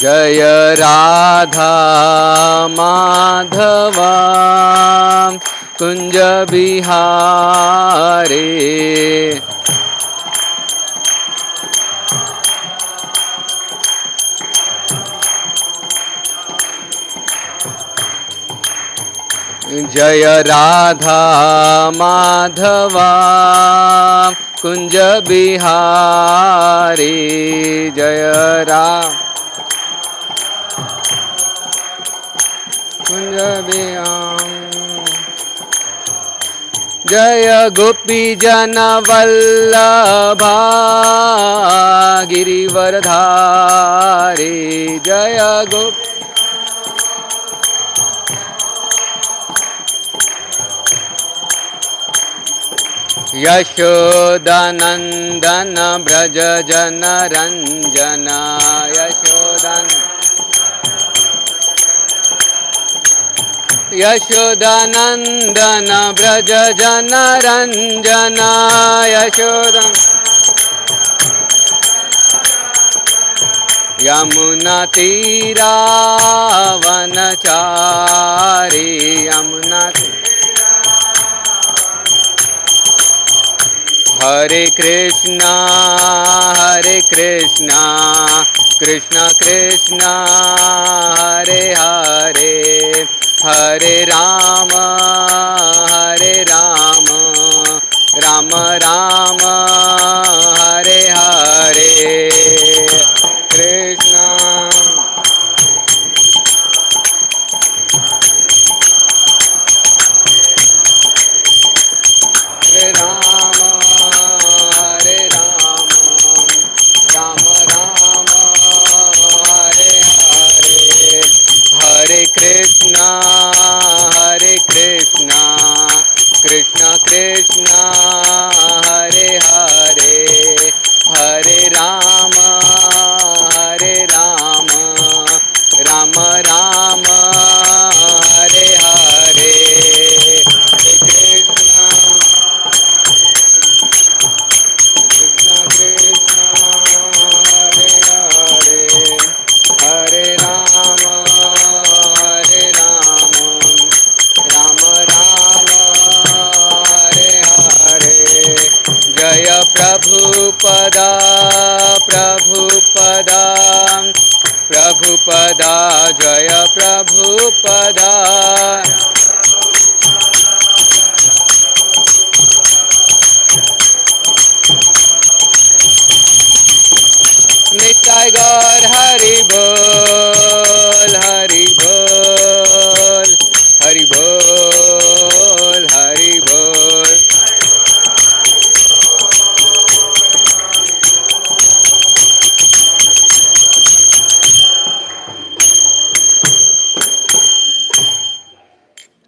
जय राधा माधवा कुंज बिहारी। जय राधा माधवा कुंज बिहारी। जय राधा कुंज बिहारी। जय गोपी जन वल्लभा गिरिवरधारी। जय गोपी यशोदानंदन ब्रज जन रंजन। यशोदानंदन ब्रज जन रंजन। यशोदा यमुना तीरा वनचारी। यमुना हरे कृष्णा कृष्ण कृष्ण हरे हरे, हरे राम राम राम हरे हरे। कृष्ण हरे राम राम राम हरे हरे, हरे कृष्णा कृष्ण कृष्ण हरे हरे, हरे राम राम राम हरे हरे। हरे कृष्णा कृष्ण कृष्ण हरे हरे, हरे राम राम राम हरे हरे। जय प्रभुपदा प्रभुपदा प्रभुपदा, जय प्रभुपदा। निताय गौर हरि बोल हरि बोल हरि बोल हरि बोल।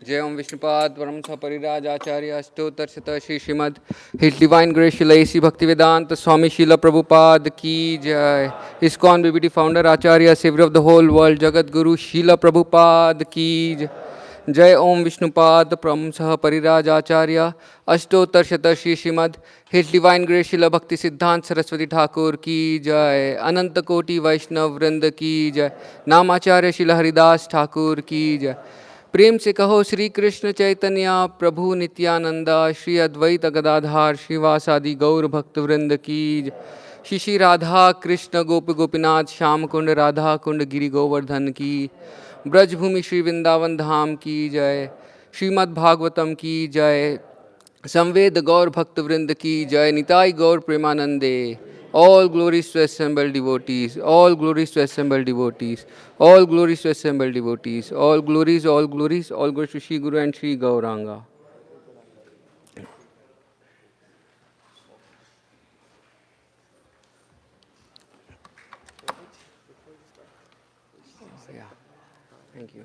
जय ओम विष्णुपाद परम परिराज आचार्य अष्टोत्तर शत Shri Srimad his divine grace Srila A C Bhaktivedanta Swami Srila Prabhupada की जय। ISKCON BBT founder Acharya saviour of the whole world Jagat Guru शील प्रभुपाद की जय। जय ओम विष्णुपाद परम परिराज आचार्य अष्टोत्तर शत Shri Srimad his divine grace Srila Bhakti Siddhanta Saraswati Thakur की जय। अनंत कोटि वैष्णव वृंद की जय। नामाचार्य श्रील हरिदास ठाकुर की जय। प्रेम से कहो श्री कृष्ण चैतन्य प्रभु नित्यानंदा, श्री अद्वैत गदाधार श्रीवासादि गौर भक्त वृंद की। श्री श्री राधा कृष्ण गोप गोपीनाथ श्याम कुंड राधा कुंड गिरि गोवर्धन की। ब्रजभूमि श्री वृंदावन धाम की जय। श्रीमद् भागवतम की जय। संवेद गौर भक्त वृंद की जय। निताई गौर प्रेमानंदे। All glories to assembled devotees, all glories to assembled devotees, all glories to assembled devotees, all glories, all glories, all glories to Shri Guru and Shri Gauranga. Yeah. Thank you.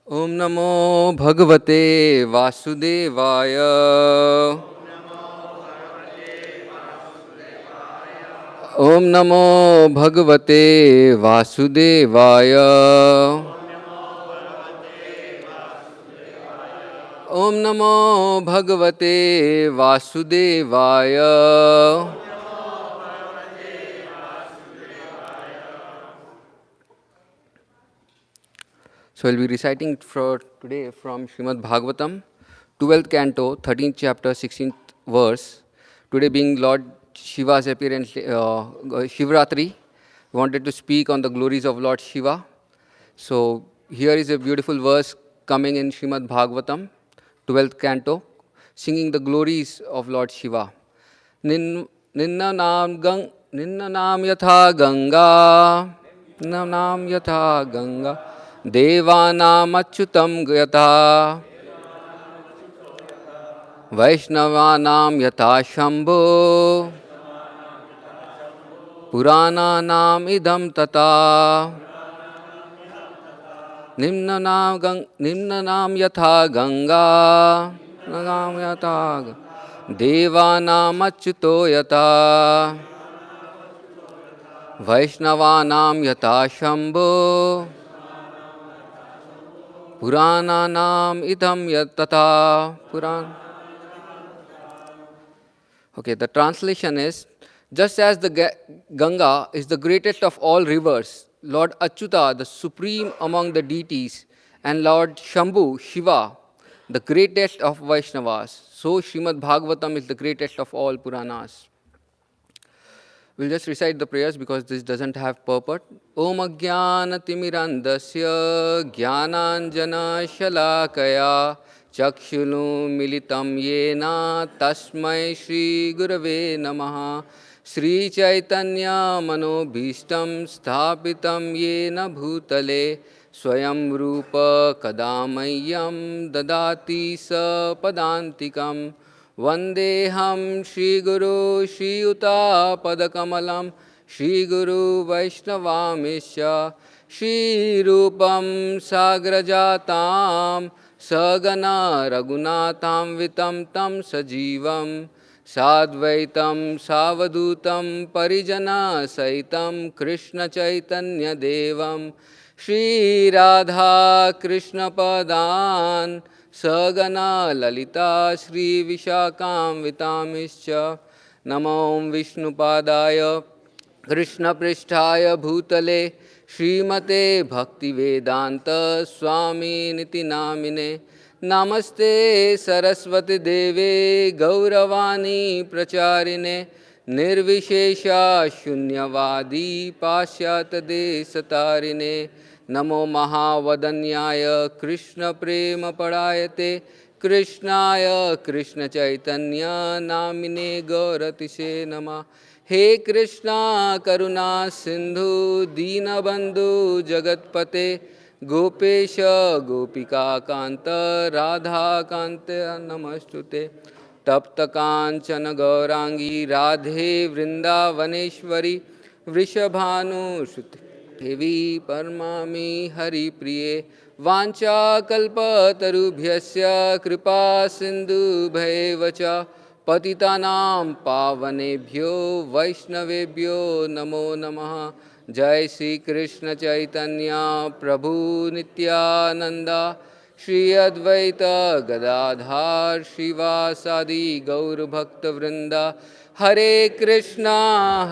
Om Namo Bhagavate Vasudevaya. Om Namo Bhagavate Vasudevaya. Om Namo Bhagavate Vasudevaya. So I'll be reciting for today from Srimad Bhagavatam, 12th canto, 13th chapter, 16th verse. Today being Lord Shiva's appearance, Shiva-rātri, we wanted to speak on the glories of Lord Shiva. So here is a beautiful verse coming in Srimad Bhagavatam, 12th canto, singing the glories of Lord Shiva. Ninna naam yatha Ganga, Ninna naam yatha Ganga, Devanam achyutam yatha, Vaishnavanam yatha Shambho, Purananam idam tata. Nimna naam yatha Ganga, Naam yatha Devanam achyuto yatha, Vaishnavanam yatha Shambho, Purananam idam yatata. Okay, the translation is, just as the Ganga is the greatest of all rivers, Lord Achyuta, the supreme among the deities, and Lord Shambhu, Shiva, the greatest of Vaishnavas, so Srimad Bhagavatam is the greatest of all Puranas. We'll just recite the prayers because this doesn't have purport. Om Ajnana-timirandasya Jnananjana Shalakaya Chakshulu Militam Yena Tasmai Shri Gurave Namaha Sri Chaitanya Manobhishtam Sthapitam Yena Bhutale Swayam Rupa Kadamayyam Dadati Sa Padantikam Vandeham Shri Guru Shri Yuta Padakamalam Shri Guru Vaishnavamisya Shri Rupam Sagrajatam Sagana Raghunatham Vitam Tam Sajivam Sadvaitam Savadutam Parijana Saitam Krishna Chaitanya Devam Shri Radha Krishna Padan Sagana Lalita Shri Vishakam Vitamischa Namo Vishnupadaya Krishna Pristhaya Bhutale Srimate Bhakti Vedanta Swami Niti Namine Namaste Saraswati Deve Gauravani Pracharine Nirvishesha Shunyavadi Pashyata Desatarine Namo Mahāvadanyaya Krishna Prema Padayate Krishnaya Krishna Chaitanya Namine Gauratise Nama He Krishna Karuna Sindhu Dīnabandhu Jagatpate Gopesha Gopika Kanta Radha Kanta Namastute Tapta Kanchana Gaurangi Radhe Vrindavaneshwari Vrishabhanu Shruti Devi Parmami Hari Priye Vancha Kalpatarubhyasya Kripa Sindhu Bhaivacha Patitanam Pavanebhyo Vaishnavebhyo Namo Namaha Jai Sri Krishna Chaitanya Prabhu Nityananda Shri Advaita Gadadhar Shivasadi Gaur Bhakta Vrinda Hare Krishna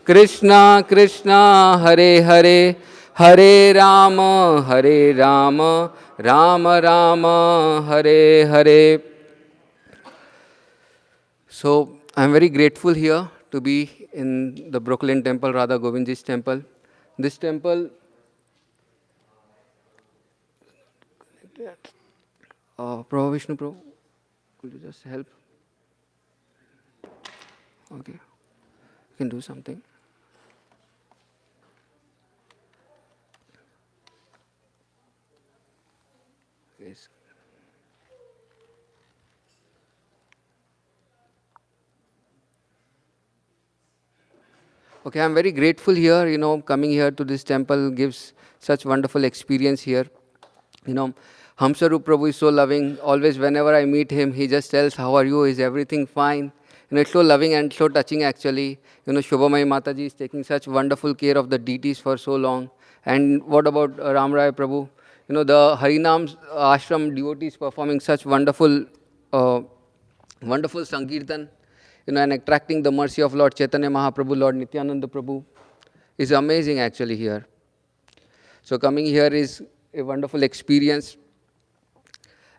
Krishna Krishna Hare Hare Hare Rama Rama Rama Hare Hare. So I'm very grateful here to be in the Brooklyn temple, Radha Govindji's temple. This temple Prabhu Vishnu Prabhu, could you just help? Okay, you can do something. Yes. Okay, I'm very grateful here, coming here to this temple gives such wonderful experience here. Hamsarup Prabhu is so loving. Always whenever I meet him, he just tells, how are you? Is everything fine? It's so loving and so touching actually. Shobhamai Mataji is taking such wonderful care of the deities for so long. And what about Ram Rai Prabhu? The Harinam ashram devotees performing such wonderful, wonderful Sankirtan, and attracting the mercy of Lord Chaitanya Mahaprabhu, Lord Nityananda Prabhu is amazing actually here. So coming here is a wonderful experience.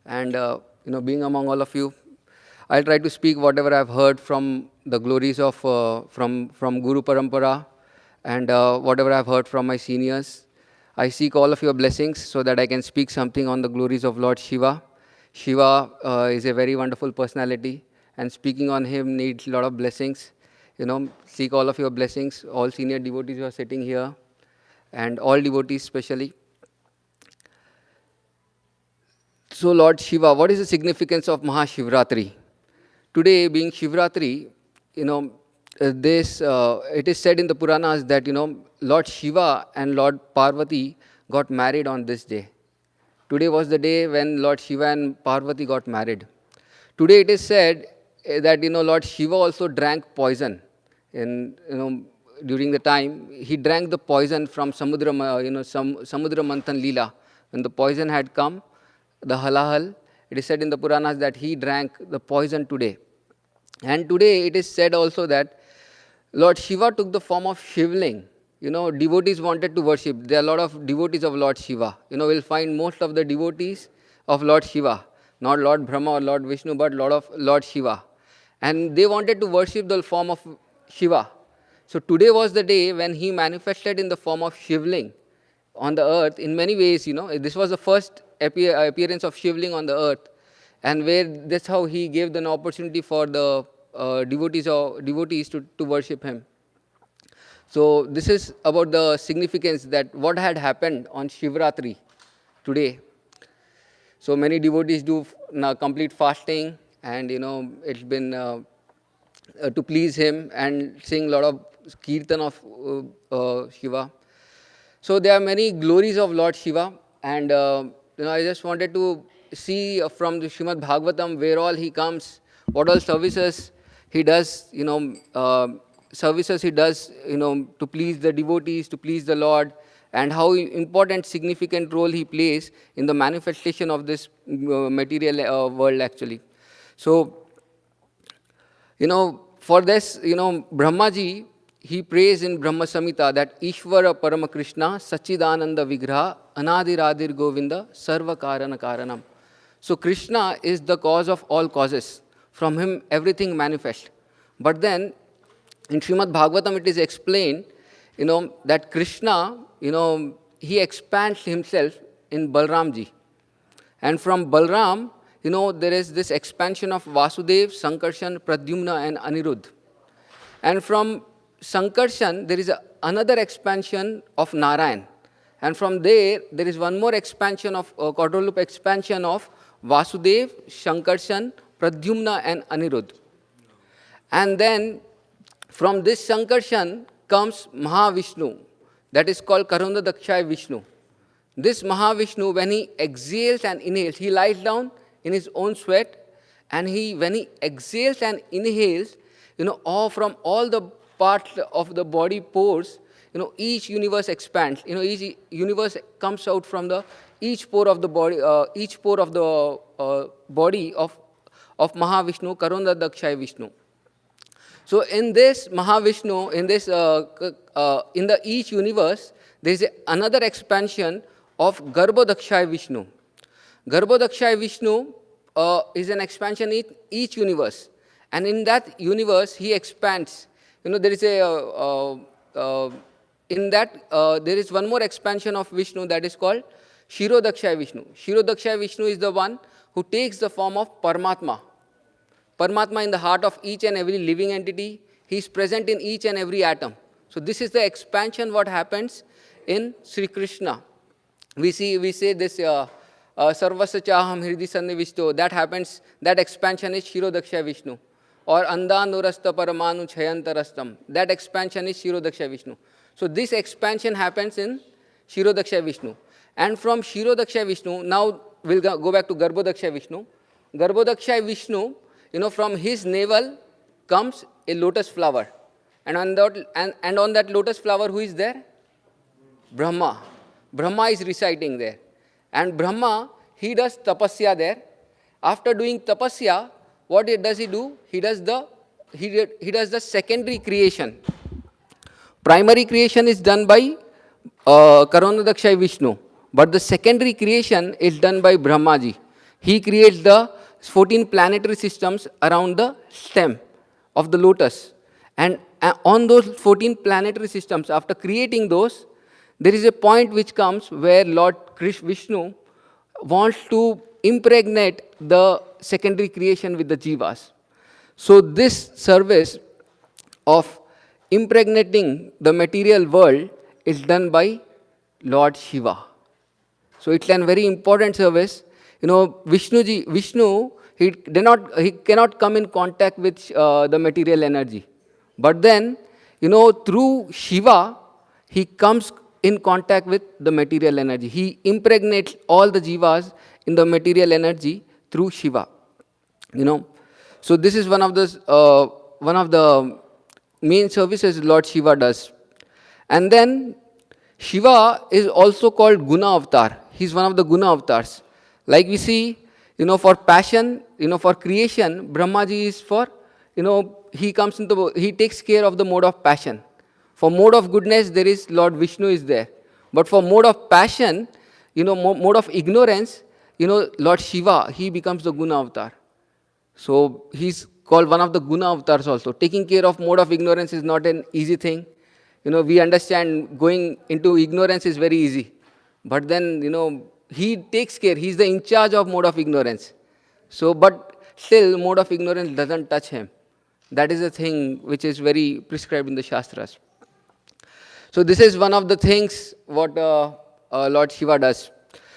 And, being among all of you, I'll try to speak whatever I've heard from the glories of, from Guru Parampara and whatever I've heard from my seniors. I seek all of your blessings so that I can speak something on the glories of Lord Shiva. Shiva is a very wonderful personality, and speaking on him needs a lot of blessings. Seek all of your blessings, all senior devotees who are sitting here, and all devotees especially. So Lord Shiva, what is the significance of Mahā-Śiva-rātri? Today being Shiva-rātri, it is said in the Puranas that, Lord Shiva and Lord Parvati got married on this day. Today was the day when Lord Shiva and Parvati got married. Today it is said that, Lord Shiva also drank poison. During the time, he drank the poison from Samudra Manthan Leela. When the poison had come, the halahal, it is said in the Puranas that he drank the poison today. And today it is said also that Lord Shiva took the form of Shivling. Devotees wanted to worship. There are a lot of devotees of Lord Shiva. We'll find most of the devotees of Lord Shiva, not Lord Brahma or Lord Vishnu, but lot of Lord Shiva. And they wanted to worship the form of Shiva. So today was the day when he manifested in the form of Shivling on the earth. In many ways, this was the first appearance of Shivling on the earth, and that's how he gave an opportunity for the devotees to worship him. So this is about the significance that what had happened on Shiva-rātri today. So many devotees do complete fasting, and it's been to please him and sing a lot of kirtan of Shiva. So there are many glories of Lord Shiva, and I just wanted to see from the Srimad Bhagavatam where all he comes, what all services he does, to please the devotees, to please the Lord, and how important, significant role he plays in the manifestation of this material world actually. So, for this, Brahmaji, he prays in Brahma Samhita that Ishvara Parama Krishna Sachidananda Vigraha Anadiradir Govinda Sarva Karana Karanam. So Krishna is the cause of all causes. From him everything manifests. But then in Srimad Bhagavatam it is explained, that Krishna, he expands himself in Balramji. And from Balram, there is this expansion of Vasudev, Sankarshan, Pradyumna and Anirudh. And from Sankarshan, there is another expansion of Narayan. And from there is one more expansion of, quadruple expansion of Vasudev, Sankarshan, Pradyumna and Anirudh. And then from this Sankarshan comes Mahavishnu, that is called Karunda Dakshaya Vishnu. This Mahavishnu, when he exhales and inhales, he lies down in his own sweat, and when he exhales and inhales, from all the parts of the body pores, each universe expands. Each universe comes out from each pore of the body, body of Mahavishnu, Karunda Dakshaya Vishnu. So in this Mahavishnu, in the each universe, there is another expansion of Garbho Dakshaya Vishnu. Garbho Dakshaya Vishnu is an expansion in each universe, and in that universe he expands. There is there is one more expansion of Vishnu that is called Shiro Dakshaya Vishnu. Shiro Dakshaya Vishnu is the one who takes the form of Paramatma. Paramatma in the heart of each and every living entity. He is present in each and every atom. So this is the expansion what happens in Sri Krishna. We say this Sarvasya Chaham Hridi Sannivishto, that happens, that expansion is Shirodaksha Vishnu. Or Andanurasta Paramanu Chayantarastam, that expansion is Shirodaksha Vishnu. So this expansion happens in Shirodaksha Vishnu. And from Shirodaksha Vishnu, now we'll go back to Garbhodaksha Vishnu. Garbhodaksha Vishnu, from his navel comes a lotus flower. And on that lotus flower, who is there? Brahma. Brahma is reciting there. And Brahma, he does tapasya there. After doing tapasya, what does he do? He does the secondary creation. Primary creation is done by Karanadaksha Vishnu, but the secondary creation is done by Brahmaji. He creates the 14 planetary systems around the stem of the lotus. And on those 14 planetary systems, after creating those, there is a point which comes where Lord Vishnu wants to impregnate the secondary creation with the jivas. So this service of impregnating the material world is done by Lord Shiva. So it's a very important service. Vishnu, he cannot come in contact with the material energy. But then, through Shiva, he comes in contact with the material energy. He impregnates all the jivas in the material energy through Shiva. So this is one of the main services Lord Shiva does. And then Shiva is also called Guna Avatar. He's one of the Guna Avatars. Like we see, for passion, for creation, Brahmaji is for, he takes care of the mode of passion. For mode of goodness, there is Lord Vishnu is there. But for mode of passion, mode of ignorance, Lord Shiva, he becomes the Guna Avatar. So he's called one of the Guna Avatars also. Taking care of mode of ignorance is not an easy thing. We understand going into ignorance is very easy. But then, he takes care. He's the in charge of mode of ignorance. So, but still, mode of ignorance doesn't touch him. That is a thing which is very prescribed in the Shastras. So this is one of the things what Lord Shiva does.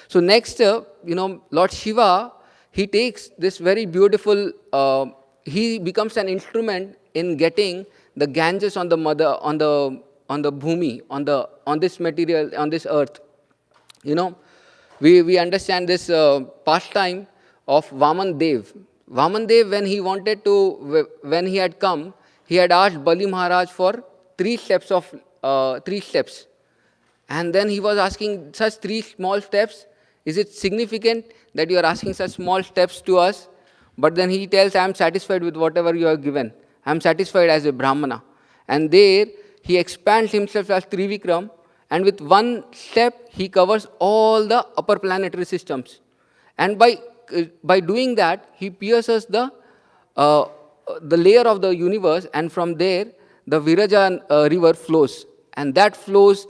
So next, Lord Shiva, he takes this very beautiful, he becomes an instrument in getting the Ganges on the mother, on the bhumi, on this material, on this earth. We understand this pastime of Vaman Dev. Vaman Dev, when he had come, he had asked Bali Maharaj for 3 steps. And then he was asking such 3 small steps. Is it significant that you are asking such small steps to us? But then he tells, I am satisfied with whatever you have given. I am satisfied as a Brahmana. And there he expands himself as Trivikram, and with 1 step he covers all the upper planetary systems. And by doing that, he pierces the layer of the universe, and from there the Viraja river flows. And that flows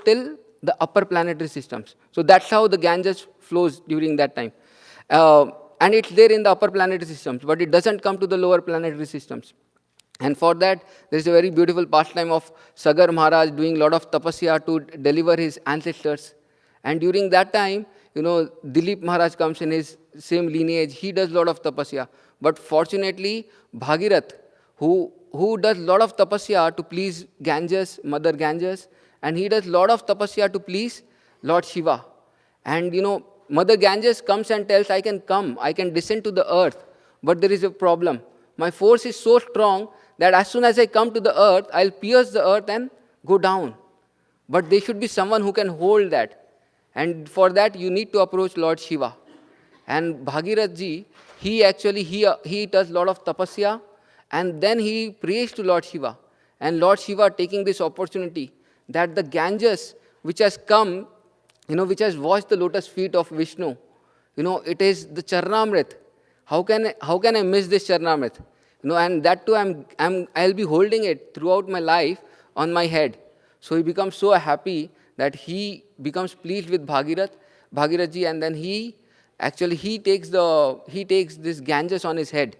till the upper planetary systems. So that's how the Ganges flows during that time. And it's there in the upper planetary systems, but it doesn't come to the lower planetary systems. And for that, there is a very beautiful pastime of Sagar Maharaj doing a lot of tapasya to deliver his ancestors. And during that time, Dilip Maharaj comes in his same lineage. He does a lot of tapasya. But fortunately, Bhagirath, who does a lot of tapasya to please Ganges, Mother Ganges, and he does a lot of tapasya to please Lord Shiva. And Mother Ganges comes and tells, I can descend to the earth, but there is a problem. My force is so strong that as soon as I come to the earth, I'll pierce the earth and go down. But there should be someone who can hold that. And for that, you need to approach Lord Shiva. And Bhagirath ji, he does a lot of tapasya, and then he prays to Lord Shiva. And Lord Shiva taking this opportunity that the Ganges which has come, which has washed the lotus feet of Vishnu, it is the Charnamrit. How can I miss this Charnamrit? And that too I'll be holding it throughout my life on my head. So he becomes so happy that he becomes pleased with Bhagirath ji, and then he takes this Ganges on his head,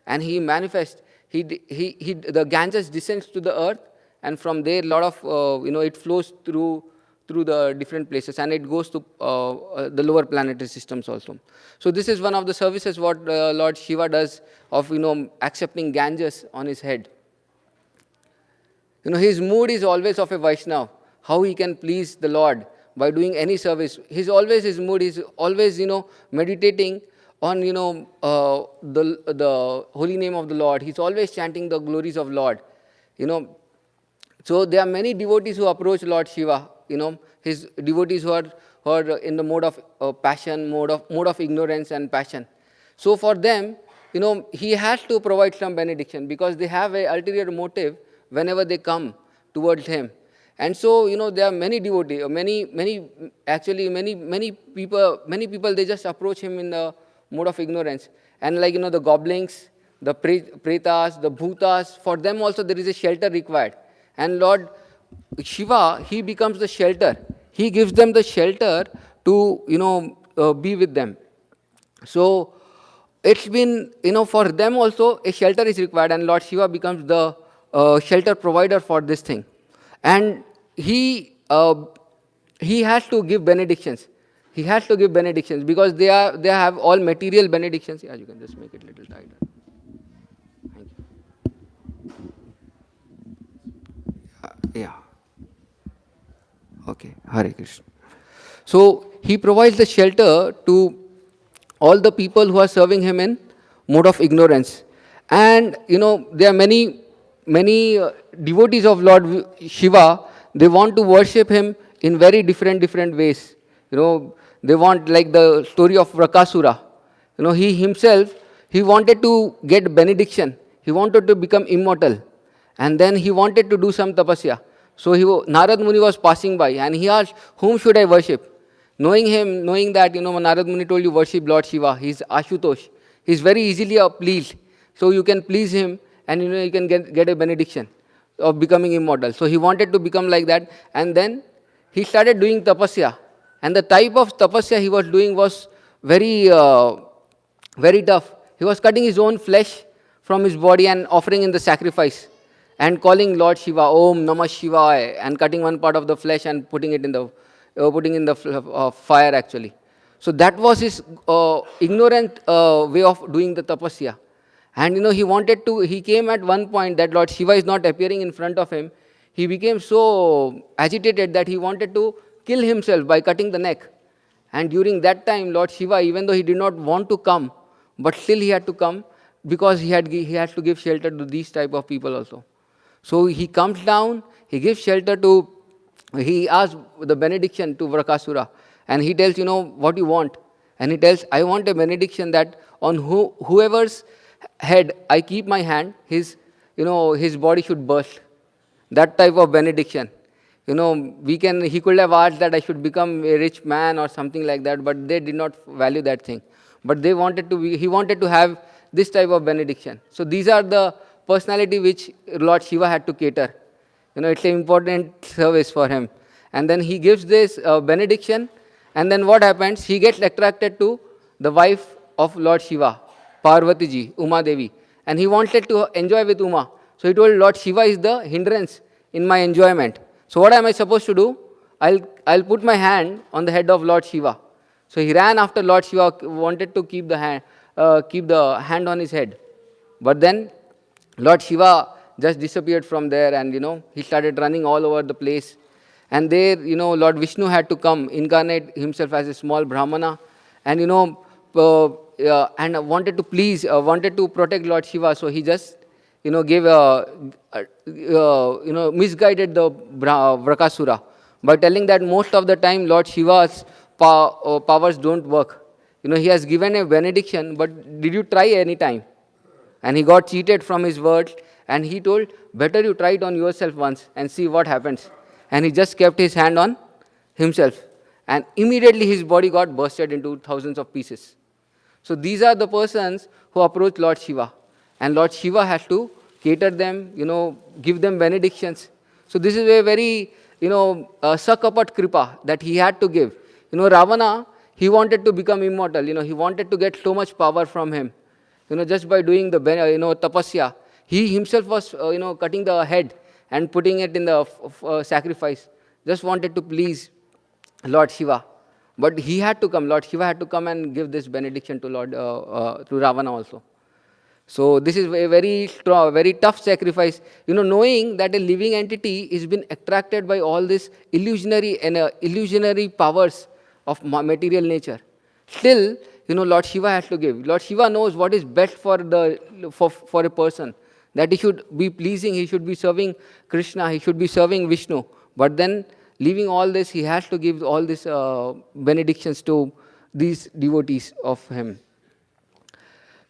and he manifests. The Ganges descends to the earth, and from there, lot of it flows through through the different places, and it goes to the lower planetary systems also. So this is one of the services what Lord Shiva does of, accepting Ganges on his head. His mood is always of a Vaishnava. How he can please the Lord by doing any service. His mood is always, meditating on, the holy name of the Lord. He's always chanting the glories of Lord. So there are many devotees who approach Lord Shiva. His devotees who are in the mode of passion, mode of ignorance and passion. So for them, he has to provide some benediction because they have an ulterior motive whenever they come towards him. And so, there are many devotees, many people, they just approach him in the mode of ignorance. And like, the goblins, the pretas, the bhutas, for them also there is a shelter required. And Lord Shiva, he becomes the shelter. He gives them the shelter to, be with them. So it's been, for them also a shelter is required, and Lord Shiva becomes the shelter provider for this thing. And he has to give benedictions. He has to give benedictions because they have all material benedictions. Yeah, you can just make it a little tighter. Thank you. Yeah. Okay. Hare Krishna. So he provides the shelter to all the people who are serving him in mode of ignorance. And there are many devotees of Lord Shiva. They want to worship him in very different ways. They want, like the story of Vrakasura. He himself, he wanted to get benediction. He wanted to become immortal. And then he wanted to do some tapasya. So Narad Muni was passing by and he asked, whom should I worship? Knowing that, Narad Muni told you worship Lord Shiva. He's Ashutosh. He's very easily pleased. So you can please him and you can get a benediction of becoming immortal. So he wanted to become like that, and then he started doing tapasya. And the type of tapasya he was doing was very tough. He was cutting his own flesh from his body and offering in the sacrifice and calling Lord Shiva, Om Namah Shivaya, and cutting one part of the flesh and putting it in the fire actually. So that was his ignorant way of doing the tapasya. And he came at one point that Lord Shiva is not appearing in front of him. He became so agitated that he wanted to kill himself by cutting the neck. And during that time, Lord Shiva, even though he did not want to come, but still he had to come because he had to give shelter to these type of people also. So he comes down, he gives shelter he asks the benediction to Vrakasura. And he tells, what you want. And he tells, I want a benediction that on whoever's head I keep my hand, his body should burst. That type of benediction. He could have asked that I should become a rich man or something like that, but they did not value that thing. But he wanted to have this type of benediction. So these are the personality which Lord Shiva had to cater. It's an important service for him. And then he gives this benediction, and then what happens? He gets attracted to the wife of Lord Shiva, Parvati ji, Uma Devi. And he wanted to enjoy with Uma. So he told Lord Shiva is the hindrance in my enjoyment. So what am I supposed to do? I'll put my hand on the head of Lord Shiva. So he ran after Lord Shiva, wanted to keep the hand on his head. But then Lord Shiva just disappeared from there, and he started running all over the place. And there, Lord Vishnu had to come, incarnate himself as a small Brahmana, and and wanted to protect Lord Shiva. So he just gave misguided the Vrakasura by telling that most of the time Lord Shiva's powers don't work. He has given a benediction, but did you try any time? And he got cheated from his words, and he told, better you try it on yourself once and see what happens. And he just kept his hand on himself, and immediately his body got bursted into thousands of pieces. So these are the persons who approach Lord Shiva, and Lord Shiva has to cater them, give them benedictions. So this is a very, sakapat kripa that he had to give. Ravana, he wanted to become immortal, he wanted to get so much power from him. Just by doing the, tapasya, he himself was, cutting the head and putting it in the sacrifice. Just wanted to please Lord Shiva. But he had to come, Lord Shiva had to come and give this benediction to to Ravana also. So this is a very strong, very tough sacrifice. Knowing that a living entity is been attracted by all this illusionary powers of material nature. Still, Lord Shiva has to give. Lord Shiva knows what is best for a person. That he should be pleasing, he should be serving Krishna, he should be serving Vishnu. But then, leaving all this, he has to give all these benedictions to these devotees of him.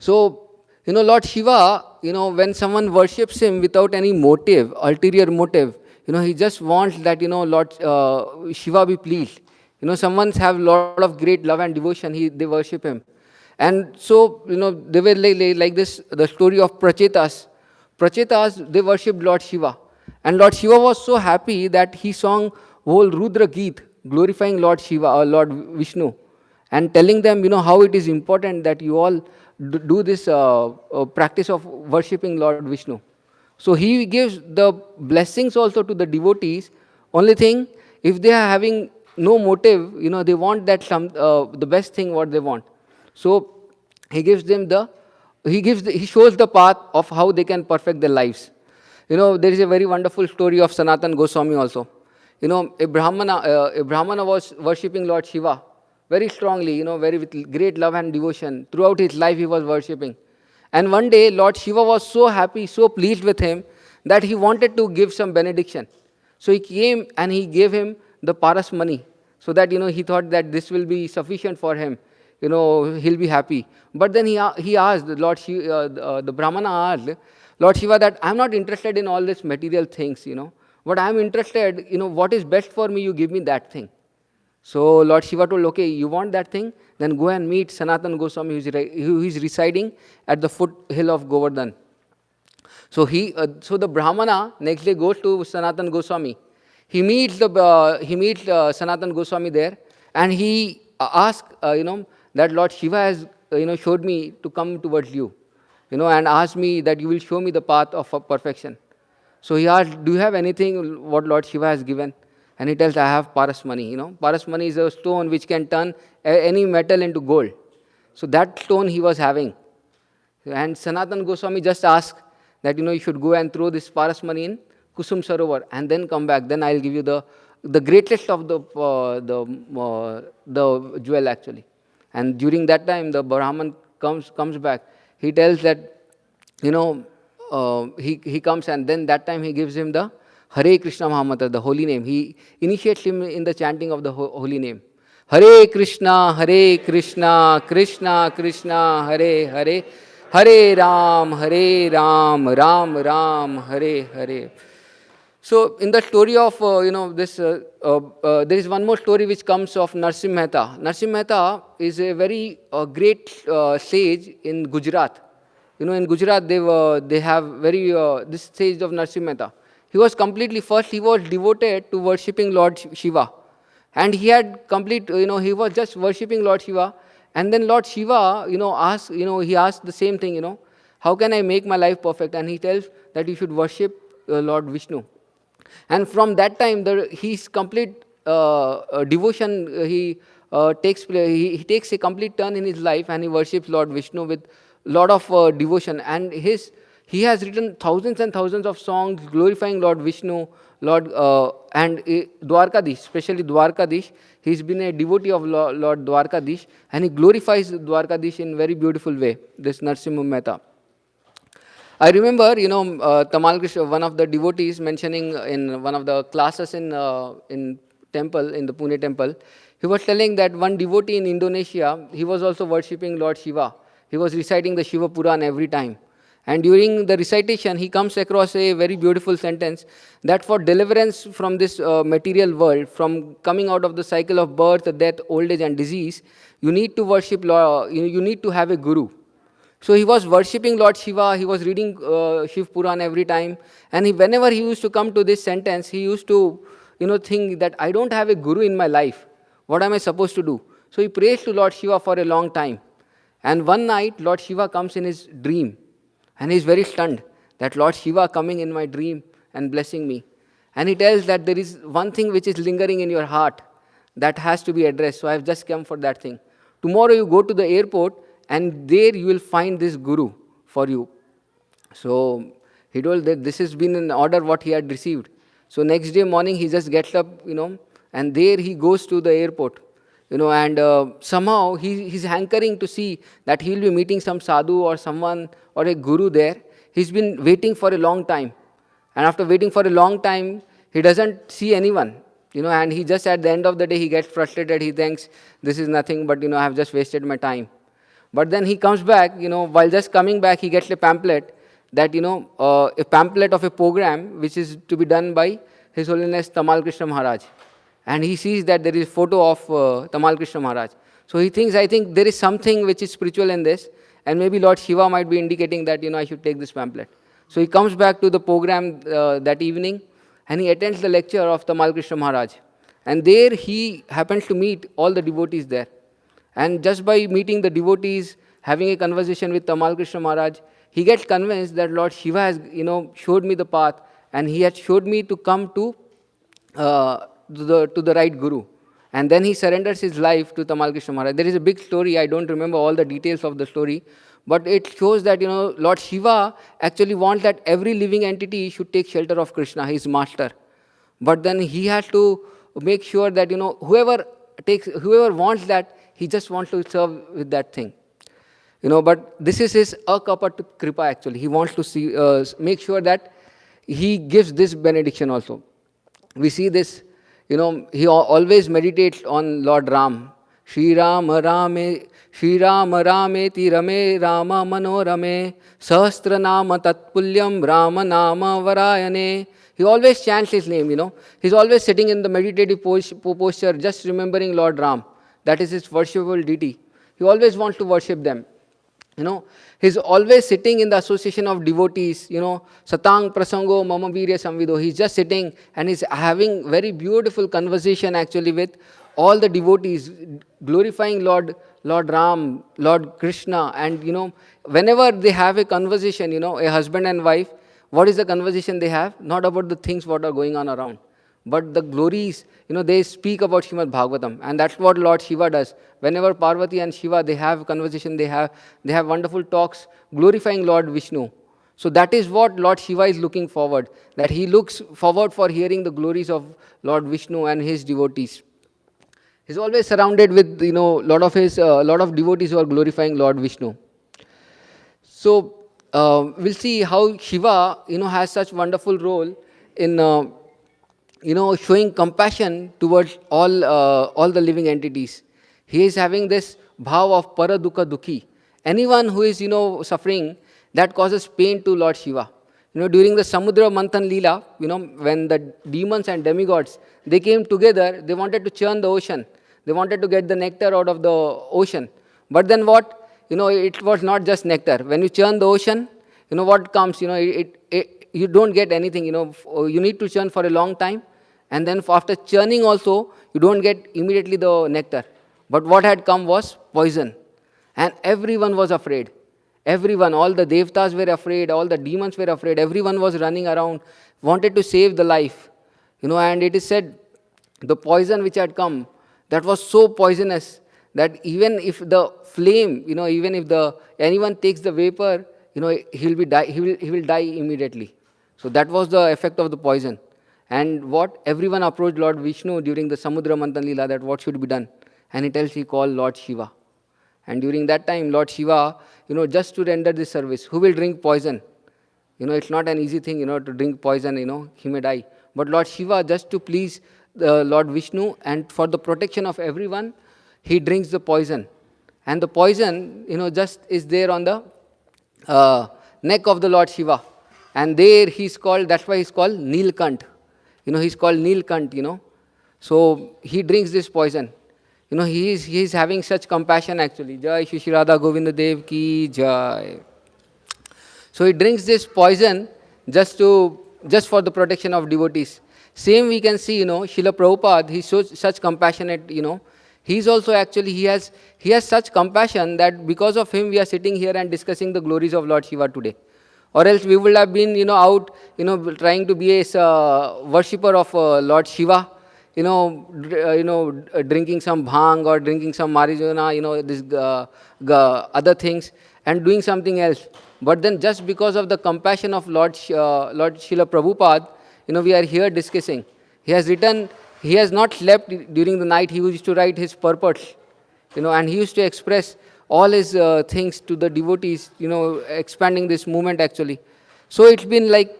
So, Lord Shiva, when someone worships him without any motive, ulterior motive, he just wants that, Lord Shiva be pleased. Someone have lot of great love and devotion, they worship him. And so, they were like this, the story of Prachetas. Prachetas, they worshipped Lord Shiva. And Lord Shiva was so happy that he sang whole Rudra Geet, glorifying Lord Shiva or Lord Vishnu, and telling them, how it is important that you all do this practice of worshipping Lord Vishnu. So he gives the blessings also to the devotees. Only thing, if they are having no motive, they want that the best thing what they want. So he gives them he shows the path of how they can perfect their lives. There is a very wonderful story of Sanatan Goswami also. A Brahmana was worshipping Lord Shiva very strongly, very with great love and devotion. Throughout his life he was worshipping. And one day Lord Shiva was so happy, so pleased with him that he wanted to give some benediction. So he came and he gave him the paras money, so that he thought that this will be sufficient for him. He'll be happy. But then he asked, the Brahmana asked Lord Shiva that I'm not interested in all these material things, but I'm interested, what is best for me, you give me that thing. So Lord Shiva told, okay, you want that thing? Then go and meet Sanatan Goswami, who is residing at the foothill of Govardhan. So the Brahmana next day goes to Sanatan Goswami. He meets Sanatan Goswami there, and he asks, that Lord Shiva has, showed me to come towards you, and asked me that you will show me the path of perfection. So he asked, do you have anything what Lord Shiva has given? And he tells, I have paras money. Paras money is a stone which can turn any metal into gold. So that stone he was having. And Sanatan Goswami just asked that, you should go and throw this paras money in Kusum Sarovar and then come back. Then I'll give you the greatest of the jewel actually. And during that time, the Brahman comes back. He tells that, he comes, and then that time he gives him the Hare Krishna Mahamantra, the holy name. He initiates him in the chanting of the holy name. Hare Krishna, Krishna Krishna, Hare Hare, Hare Ram, Ram Ram, Hare Hare. So in the story of, this, there is one more story which comes of Narsim Mehta. Narsim Mehta is a very great sage in Gujarat. In Gujarat they have very, this sage of Narsim Mehta. He was devoted to worshipping Lord Shiva. And he had he was just worshipping Lord Shiva. And then Lord Shiva, asked, he asked the same thing, how can I make my life perfect? And he tells that you should worship Lord Vishnu. And from that time, his complete devotion, he takes a complete turn in his life, and he worships Lord Vishnu with lot of devotion. And he has written thousands and thousands of songs glorifying Lord Vishnu, and Dwarkadish, especially Dwarkadish. He's been a devotee of Lord Dwarkadish, and he glorifies Dwarkadish in very beautiful way, this Narsimha Mehta. I remember, Tamal Krishna, one of the devotees, mentioning in one of the classes in temple, in the Pune temple, he was telling that one devotee in Indonesia, he was also worshipping Lord Shiva. He was reciting the Shiva Puran every time. And during the recitation, he comes across a very beautiful sentence that for deliverance from this material world, from coming out of the cycle of birth, death, old age and disease, you need to worship, you need to have a guru. So he was worshipping Lord Shiva, he was reading Shiv Puran every time, and whenever he used to come to this sentence, he used to think that I don't have a guru in my life. What am I supposed to do? So he prays to Lord Shiva for a long time. And one night, Lord Shiva comes in his dream, and he is very stunned that Lord Shiva coming in my dream and blessing me. And he tells that there is one thing which is lingering in your heart, that has to be addressed. So I have just come for that thing. Tomorrow you go to the airport and there you will find this guru for you. So he told that this has been an order what he had received. So next day morning he just gets up, and there he goes to the airport. And somehow he's hankering to see that he will be meeting some sadhu or someone or a guru there. He's been waiting for a long time. And after waiting for a long time, he doesn't see anyone. And he just at the end of the day, he gets frustrated. He thinks, this is nothing but, I have just wasted my time. But then he comes back, while just coming back, he gets a pamphlet that, a pamphlet of a program which is to be done by His Holiness Tamal Krishna Maharaj. And he sees that there is a photo of Tamal Krishna Maharaj. So he thinks, I think there is something which is spiritual in this, and maybe Lord Shiva might be indicating that, I should take this pamphlet. So he comes back to the program that evening, and he attends the lecture of Tamal Krishna Maharaj. And there he happens to meet all the devotees there. And just by meeting the devotees, having a conversation with Tamal Krishna Maharaj, he gets convinced that Lord Shiva has, showed me the path, and he has showed me to come to the right guru. And then he surrenders his life to Tamal Krishna Maharaj. There is a big story, I don't remember all the details of the story, but it shows that, Lord Shiva actually wants that every living entity should take shelter of Krishna, his master. But then he has to make sure that, whoever wants that, he just wants to serve with that thing. But this is his akapat kripa actually. He wants to see, make sure that he gives this benediction also. We see this, he always meditates on Lord Ram. Shri Rama Rameti Rame Rama Manorame Sahasra Nama Tatpulyam Rama Nama Varayane. He always chants his name, He's always sitting in the meditative posture, just remembering Lord Ram. That is his worshipable deity. He always wants to worship them. He's always sitting in the association of devotees, Satang Prasango Mama Virya Samvido. He's just sitting and he's having very beautiful conversation actually with all the devotees, glorifying Lord Ram, Lord Krishna. And, whenever they have a conversation, a husband and wife, what is the conversation they have? Not about the things what are going on around, but the glories, they speak about Srimad Bhagavatam. And that's what Lord Shiva does. Whenever Parvati and Shiva, they have conversation, they have wonderful talks glorifying Lord Vishnu. So that is what Lord Shiva is looking forward, that he looks forward for hearing the glories of Lord Vishnu and his devotees. He's always surrounded with, lot of devotees who are glorifying Lord Vishnu. So we'll see how Shiva, has such wonderful role in, showing compassion towards all the living entities. He is having this bhav of para dukkha dukhi. Anyone who is, suffering, that causes pain to Lord Shiva. During the Samudra Manthan Leela, when the demons and demigods, they came together, they wanted to churn the ocean. They wanted to get the nectar out of the ocean. But then what? It was not just nectar. When you churn the ocean, what comes? You don't get anything. You need to churn for a long time. And then after churning also, you don't get immediately the nectar. But what had come was poison. And everyone was afraid. Everyone, all the devtas were afraid, all the demons were afraid, everyone was running around, wanted to save the life. And it is said, the poison which had come, that was so poisonous that even if the flame, even if anyone takes the vapor, he will die immediately. So that was the effect of the poison. And what? Everyone approached Lord Vishnu during the Samudra Manthan Leela that what should be done. And he called Lord Shiva. And during that time, Lord Shiva, just to render this service, who will drink poison? It's not an easy thing, to drink poison, he may die. But Lord Shiva, just to please the Lord Vishnu and for the protection of everyone, he drinks the poison. And the poison, just is there on the neck of the Lord Shiva. And there that's why he's called Nilkant. He's called Nilkant, So he drinks this poison. He is having such compassion actually. Jai Shri Shri Radha Govinda Dev ki Jai. So he drinks this poison just for the protection of devotees. Same we can see, Srila Prabhupada, he shows such compassionate, he's also actually, he has such compassion that because of him we are sitting here and discussing the glories of Lord Shiva today. Or else we would have been, out, trying to be a worshipper of Lord Shiva, drinking some bhang or drinking some marijuana, other things, and doing something else. But then just because of the compassion of Lord Srila Prabhupada, we are here discussing. He has written, he has not slept during the night. He used to write his purports, and he used to express all his things to the devotees, expanding this movement actually. So it's been like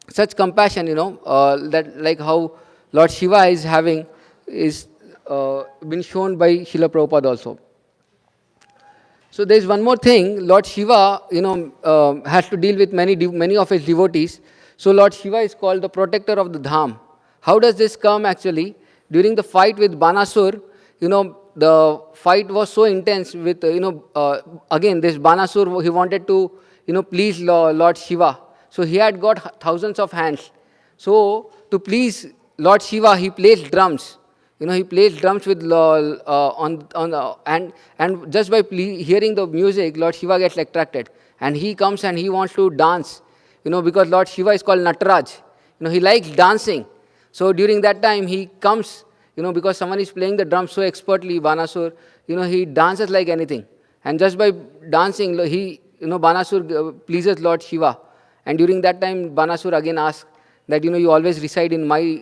such compassion, that like how Lord Shiva is having, is been shown by Srila Prabhupada also. So there is one more thing. Lord Shiva, has to deal with many of his devotees. So Lord Shiva is called the protector of the dham. How does this come actually? During the fight with Banasur, the fight was so intense with, again this Banasur, he wanted to, please Lord Shiva. So he had got thousands of hands. So to please Lord Shiva, he plays drums. He plays drums with and just by hearing the music, Lord Shiva gets attracted, and he comes and he wants to dance. Because Lord Shiva is called Nataraj. He likes dancing. So during that time he comes. Because someone is playing the drums so expertly, Banasur. He dances like anything, and just by dancing, Banasur pleases Lord Shiva. And during that time, Banasur again asks that you always reside in my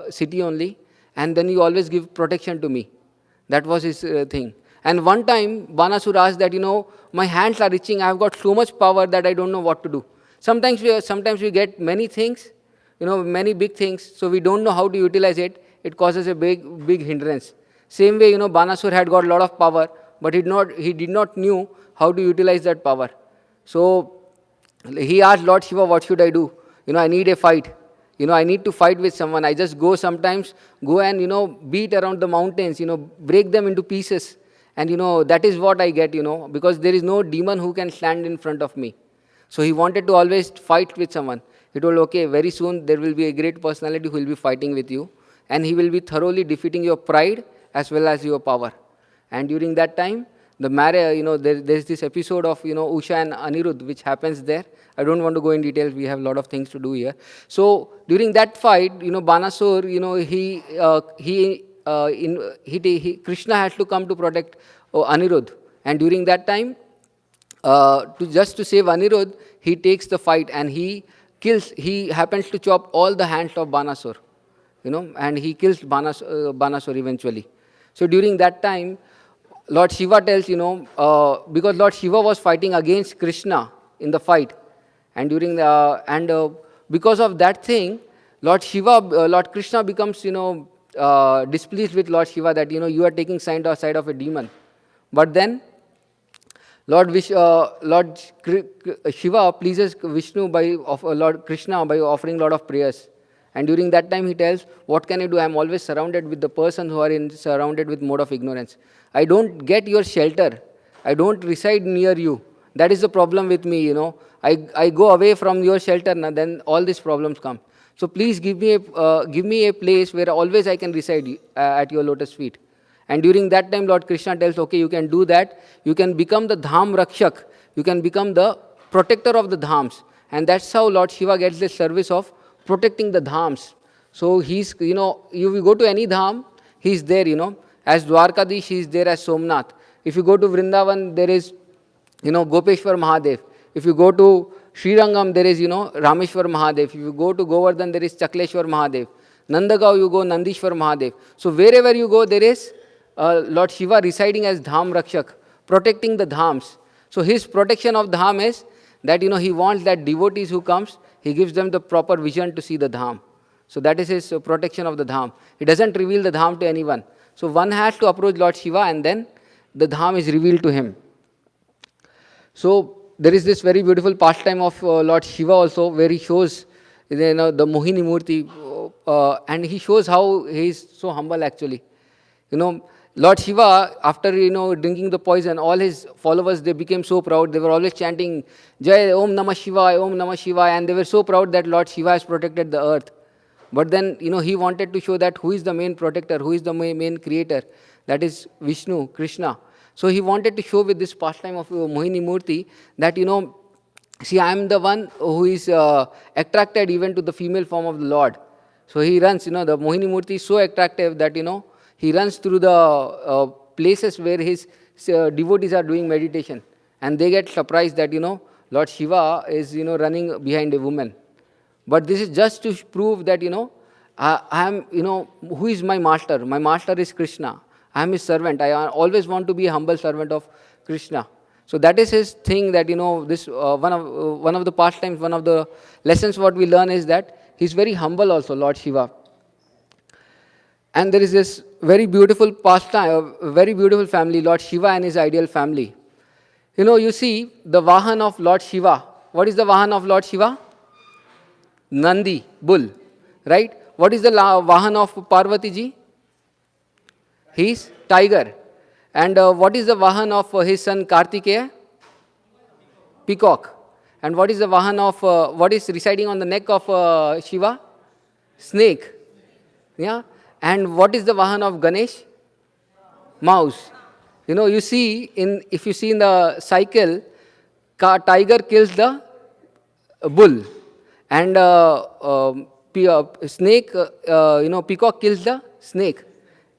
city only, and then you always give protection to me. That was his thing. And one time, Banasur asked that, my hands are itching, I have got so much power that I don't know what to do. Sometimes we get many things, many big things, so we don't know how to utilize it. It causes a big hindrance. Same way, Banasur had got a lot of power, but he did not knew how to utilize that power. So he asked Lord Shiva, what should I do? I need a fight. I need to fight with someone. I just sometimes go and, beat around the mountains, break them into pieces. And, that is what I get, because there is no demon who can stand in front of me. So he wanted to always fight with someone. He told, okay, very soon there will be a great personality who will be fighting with you. And he will be thoroughly defeating your pride as well as your power. And during that time, the marriage, there's this episode of, Usha and Anirudh, which happens there. I don't want to go in details. We have a lot of things to do here. So during that fight, Banasur, Krishna has to come to protect Anirudh. And during that time, just to save Anirudh, he takes the fight and he happens to chop all the hands of Banasur, and he kills Banasur eventually. So during that time, Lord Shiva tells, because Lord Shiva was fighting against Krishna in the fight, and because of that thing, Lord Krishna becomes, displeased with Lord Shiva that, you are taking side of a demon. But then, Lord Shiva pleases Vishnu Lord Krishna by offering a lot of prayers. And during that time he tells, what can I do? I am always surrounded with the person who are surrounded with mode of ignorance. I don't get your shelter. I don't reside near you. That is the problem with me, I go away from your shelter, then all these problems come. So please give me a place where always I can reside at your lotus feet. And during that time, Lord Krishna tells, okay, you can do that. You can become the Dham Rakshak. You can become the protector of the Dhams. And that's how Lord Shiva gets the service of protecting the Dhams. So he's, you will go to any Dham, he's there, As Dwarkadish, he's there as Somnath. If you go to Vrindavan, there is, Gopeshwar Mahadev. If you go to Srirangam, there is, Rameshwar Mahadev. If you go to Govardhan, there is Chakleshwar Mahadev. Nandagaon, you go Nandishwar Mahadev. So wherever you go, there is Lord Shiva residing as Dham Rakshak, protecting the Dhams. So his protection of Dham is that, he wants that devotees who comes, he gives them the proper vision to see the Dham. So that is his protection of the Dham. He doesn't reveal the Dham to anyone. So one has to approach Lord Shiva and then the Dham is revealed to him. So there is this very beautiful pastime of Lord Shiva also, where he shows the Mohini Murti, and he shows how he is so humble actually. Lord Shiva, after drinking the poison, all his followers, they became so proud. They were always chanting Jai Om Namah Shivaya, Om Namah Shivaya, and they were so proud that Lord Shiva has protected the earth. But then he wanted to show that who is the main protector, who is the main creator, that is Vishnu, Krishna. So he wanted to show with this pastime of Mohini Murti that see, I am the one who is attracted even to the female form of the Lord. So he runs, the Mohini Murti is so attractive that, he runs through the places where his devotees are doing meditation. And they get surprised that, Lord Shiva is, running behind a woman. But this is just to prove that, I am, who is my master? My master is Krishna. I am his servant. I always want to be a humble servant of Krishna. So that is his thing that, this one of the pastimes, one of the lessons what we learn is that he is very humble also, Lord Shiva. And there is this very beautiful pastime, very beautiful family, Lord Shiva and his ideal family. You see the Vahan of Lord Shiva. What is the Vahan of Lord Shiva? Nandi, bull, right? What is the Vahan of Parvati ji? He is tiger. And what is the Vahan of his son Kartikeya? Peacock. And what is the Vahan of, what is residing on the neck of Shiva? Snake. Yeah. And what is the Vahan of Ganesh? Mouse. You see, if you see in the cycle, tiger kills the bull. And snake, peacock kills the snake.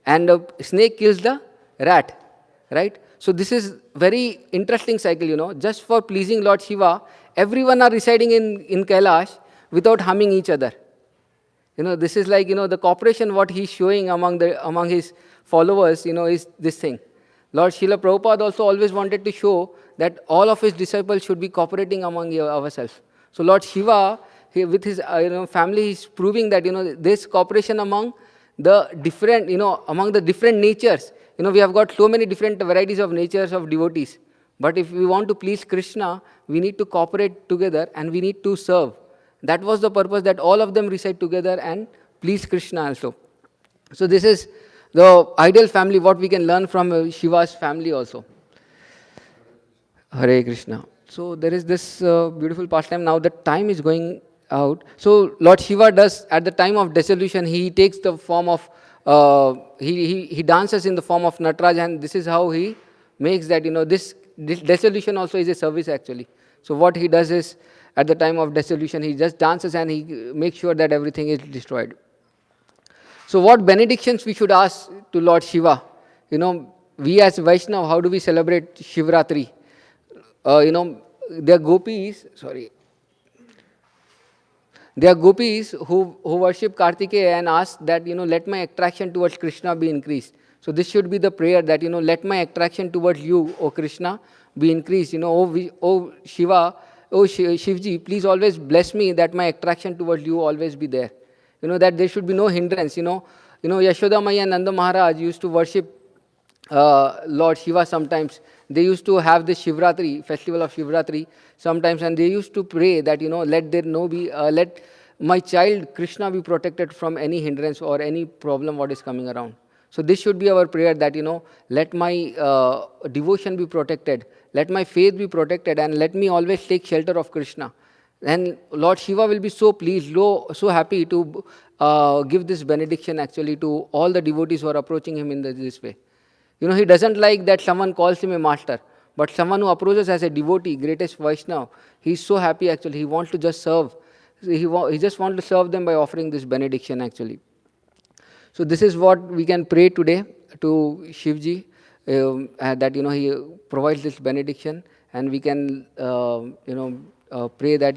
And snake kills the rat. Right? So this is very interesting cycle, Just for pleasing Lord Shiva, everyone are residing in Kailash without harming each other. This is like, the cooperation what he is showing among his followers, is this thing. Lord Srila Prabhupada also always wanted to show that all of his disciples should be cooperating among ourselves. So Lord Shiva, with his family, is proving that, this cooperation among the different, among the different natures. We have got so many different varieties of natures of devotees. But if we want to please Krishna, we need to cooperate together and we need to serve. That was the purpose, that all of them reside together and please Krishna also. So this is the ideal family, what we can learn from Shiva's family also. Hare Krishna. So there is this beautiful pastime. Now the time is going out. So Lord Shiva does, at the time of dissolution, he takes the form of, he dances in the form of Nataraj, and this is how he makes that, this dissolution also is a service actually. So what he does is, at the time of dissolution, he just dances and he makes sure that everything is destroyed. So what benedictions we should ask to Lord Shiva? We as Vaishnava, how do we celebrate Shiva-rātri? There are gopis, there are gopis who worship Kartikeya and ask that, let my attraction towards Krishna be increased. So this should be the prayer that, let my attraction towards you, O Krishna, be increased. O Shiva, O Shivji, please always bless me that my attraction towards you always be there. That there should be no hindrance. Yashoda Maya and Nanda Maharaj used to worship Lord Shiva sometimes. They used to have this Shiva-rātri, festival of Shiva-rātri sometimes, and they used to pray that, let my child Krishna be protected from any hindrance or any problem what is coming around. So this should be our prayer that, let my devotion be protected, let my faith be protected, and let me always take shelter of Krishna. And Lord Shiva will be so pleased, so happy to give this benediction actually to all the devotees who are approaching him in this way. He doesn't like that someone calls him a master, but someone who approaches as a devotee, greatest Vaishnava, he is so happy actually. He wants to just serve. He just wants to serve them by offering this benediction actually. So this is what we can pray today to Shivji, that he provides this benediction, and we can pray that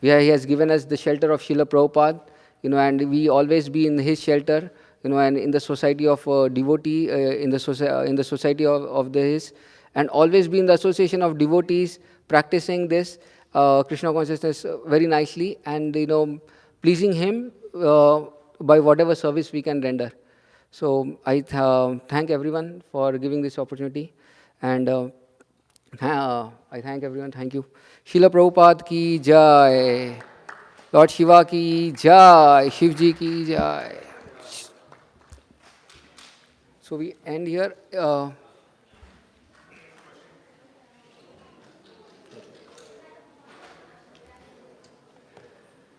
he has given us the shelter of Srila Prabhupada, and we always be in his shelter, and in the society of devotee, in the society of his, and always be in the association of devotees practicing this Krishna consciousness very nicely, and pleasing him by whatever service we can render. So I thank everyone for giving this opportunity, and I thank everyone. Thank you. Srila Prabhupada ki jai. Lord Shiva ki jai. Shivji ki jai. So we end here.